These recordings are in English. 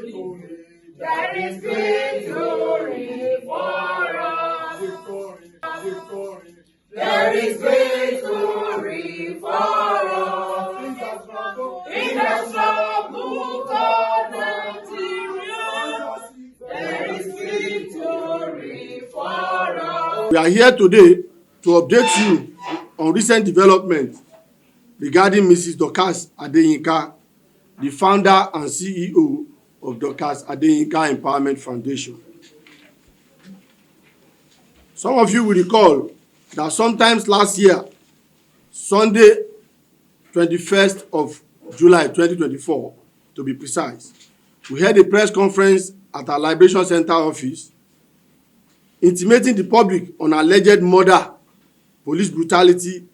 There is victory for us. There is victory for us. In the struggle for Nigeria, there is victory for us. We are here today to update you on recent developments regarding Mrs. Dorcas Adeyinka, the founder and CEO of Dorcas Adeyinka Empowerment Foundation. Some of you will recall that sometimes last year, Sunday, 21st of July 2024, to be precise, we held a press conference at our Liberation Center office intimating the public on alleged murder, police brutality,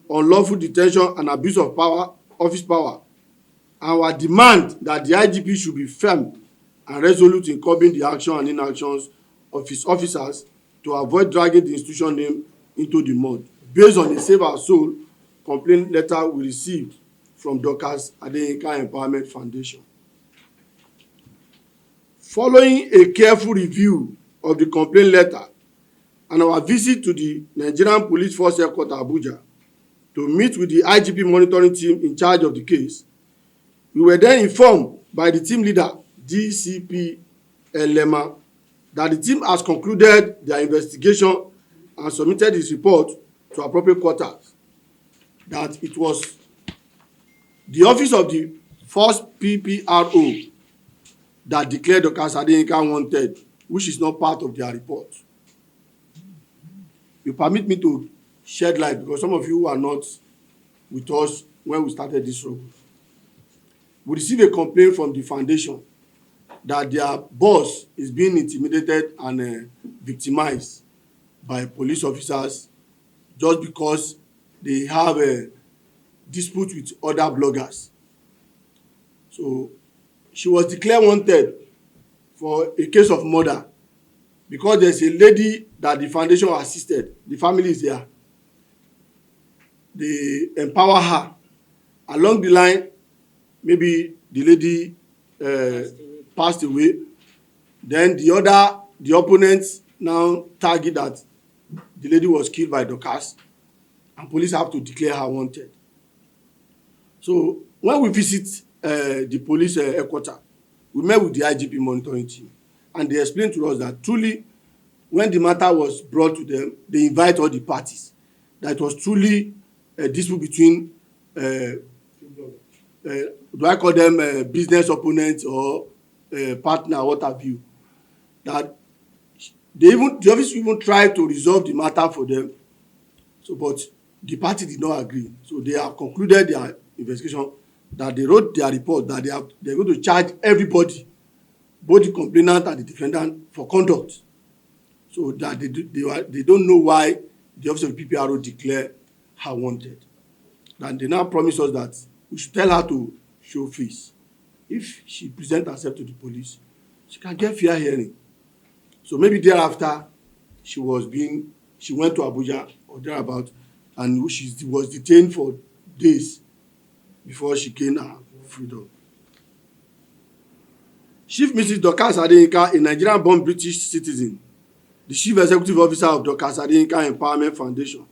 unlawful detention and abuse of power, office power, and our demand that the IGP should be firm and resolute in curbing the action and inactions of his officers to avoid dragging the institution name into the mud, based on a Save Our Soul complaint letter we received from Dorcas Adeyinka Empowerment Foundation. Following a careful review of the complaint letter and our visit to the Nigerian Police Force Headquarters Abuja to meet with the IGP monitoring team in charge of the case, we were then informed by the team leader, DCP Elema, that the team has concluded their investigation and submitted its report to appropriate quarters, that it was the office of the first PPRO that declared Dorcas Adeyinka wanted, which is not part of their report. You permit me to shed light because some of you are not with us when we started this struggle. We received a complaint from the foundation that their boss is being intimidated and victimized by police officers just because they have a dispute with other bloggers. So she was declared wanted for a case of murder because there's a lady that the foundation assisted. The family is there. They empower her. Along the line, maybe the lady passed away. Then the opponents now target that the lady was killed by Dorcas, and police have to declare her wanted. So when we visit the police headquarters, we met with the IGP monitoring team, and they explained to us that truly, when the matter was brought to them, they invite all the parties. That it was truly a dispute between, do I call them business opponents or partner, what have you. That the office even tried to resolve the matter for them. So, but the party did not agree. So they have concluded their investigation, that they wrote their report that they're going to charge everybody, both the complainant and the defendant, for conduct. So that they don't know why the office of the PPRO declared her wanted. And they now promise us that we should tell her to show face. If she presents herself to the police, she can get fair hearing. So maybe thereafter, she went to Abuja or thereabout, and she was detained for days before she gained her freedom. Chief Mrs. Dorcas Adeyinka, a Nigerian-born British citizen, the Chief Executive Officer of Dorcas Adeyinka Empowerment Foundation,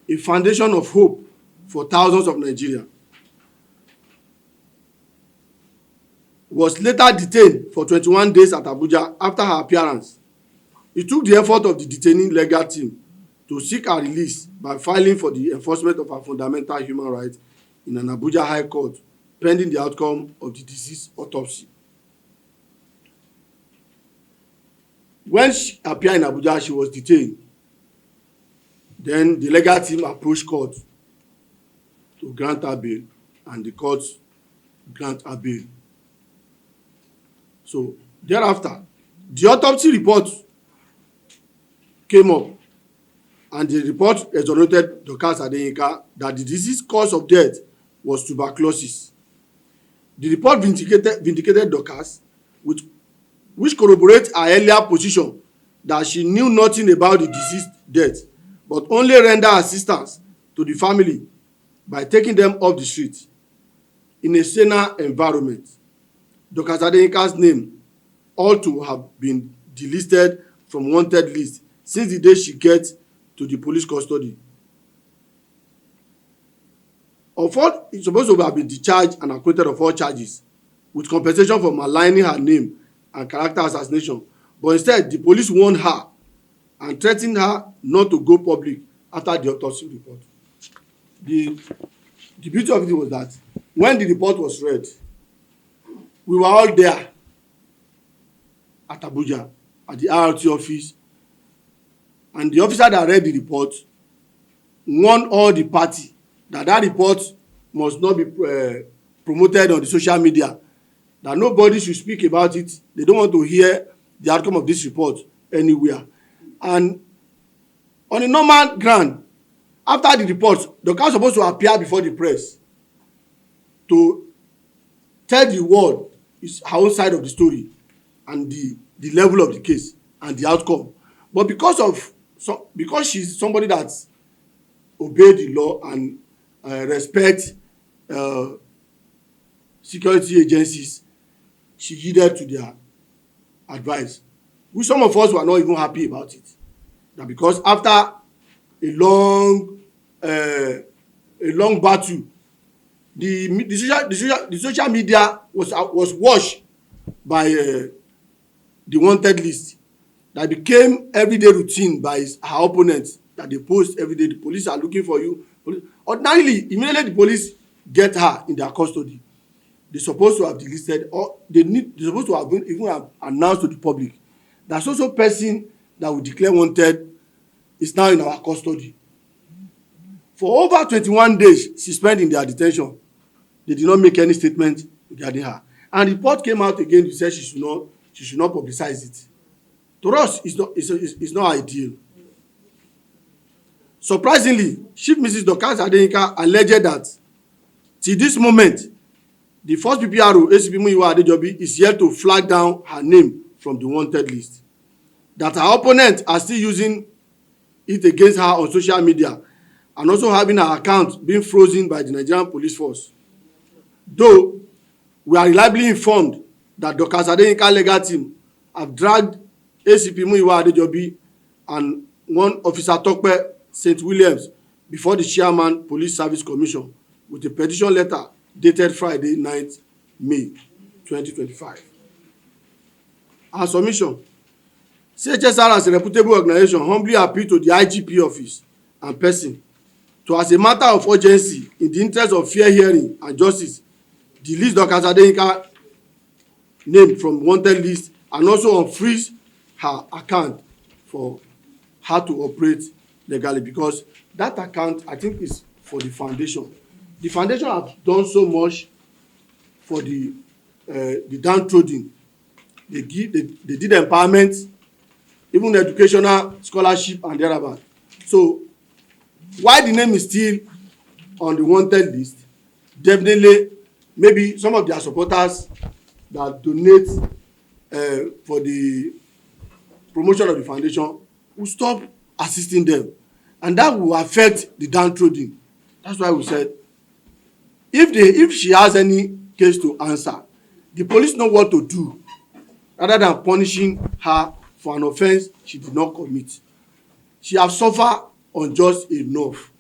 a foundation of hope for thousands of Nigerians, was later detained for 21 days at Abuja after her appearance. It took the effort of the detaining legal team to seek her release by filing for the enforcement of her fundamental human rights in an Abuja High Court, pending the outcome of the deceased autopsy. When she appeared in Abuja, she was detained. Then the legal team approached court to grant her bail, and the court granted her bail. So thereafter, the autopsy report came up, and the report exonerated Dorcas Adeyinka that the disease cause of death was tuberculosis. The report vindicated Dorcas, which corroborates her earlier position that she knew nothing about the deceased death, but only rendered assistance to the family by taking them off the street in a saner environment. Dorcas Adeyinka's name ought to have been delisted from wanted list since the day she gets to the police custody. Of all, it's supposed to have been discharged and acquitted of all charges, with compensation for maligning her name and character assassination. But instead, the police warned her and threatened her not to go public after the autopsy report. The beauty of it was that when the report was read, we were all there at Abuja, at the RRT office, and the officer that read the report warned all the party that report must not be promoted on the social media, that nobody should speak about it. They don't want to hear the outcome of this report anywhere. And on a normal ground, after the report, the council was supposed to appear before the press to tell the world her own side of the story and the level of the case and the outcome. But because she's somebody that obeyed the law and respect security agencies, she yielded to their advice, which some of us were not even happy about it. That because after a long battle, the social media was washed by the wanted list that became everyday routine by her opponents, that they post every day. The police are looking for you. Ordinarily, immediately the police get her in their custody, they're supposed to have delisted, or they're supposed to have even have announced to the public that so person that we declare wanted is now in our custody. For over 21 days she spent in their detention. They did not make any statement regarding her, and the report came out again to say she should not publicize it. To us, it's not ideal. Surprisingly, Chief Mrs. Dorcas Adeyinka alleged that till this moment, the first PPRO, ACP Muyiwa Adejobi, is yet to flag down her name from the wanted list. That her opponents are still using it against her on social media, and also having her account being frozen by the Nigerian police force. Though we are reliably informed that Dorcas Adeyinka legal team have dragged ACP Muyiwa Adejobi and one officer Tope St. Williams before the Chairman Police Service Commission with a petition letter dated Friday 9th May 2025. Our submission: CHSR as a reputable organization humbly appeal to the IGP office and person to, as a matter of urgency in the interest of fair hearing and justice, delist Dorcas Adeyinka name from wanted list and also unfreeze her account for her to operate legally, because that account, I think, is for the foundation. The foundation have done so much for the downtrodden. They did empowerment, even educational scholarship and thereabout. So why the name is still on the wanted list? Definitely, maybe some of their supporters that donate for the promotion of the foundation will stop assisting them, and that will affect the downtrodden. That's why we said if she has any case to answer, the police know what to do rather than punishing her for an offence she did not commit. She has suffered unjust enough.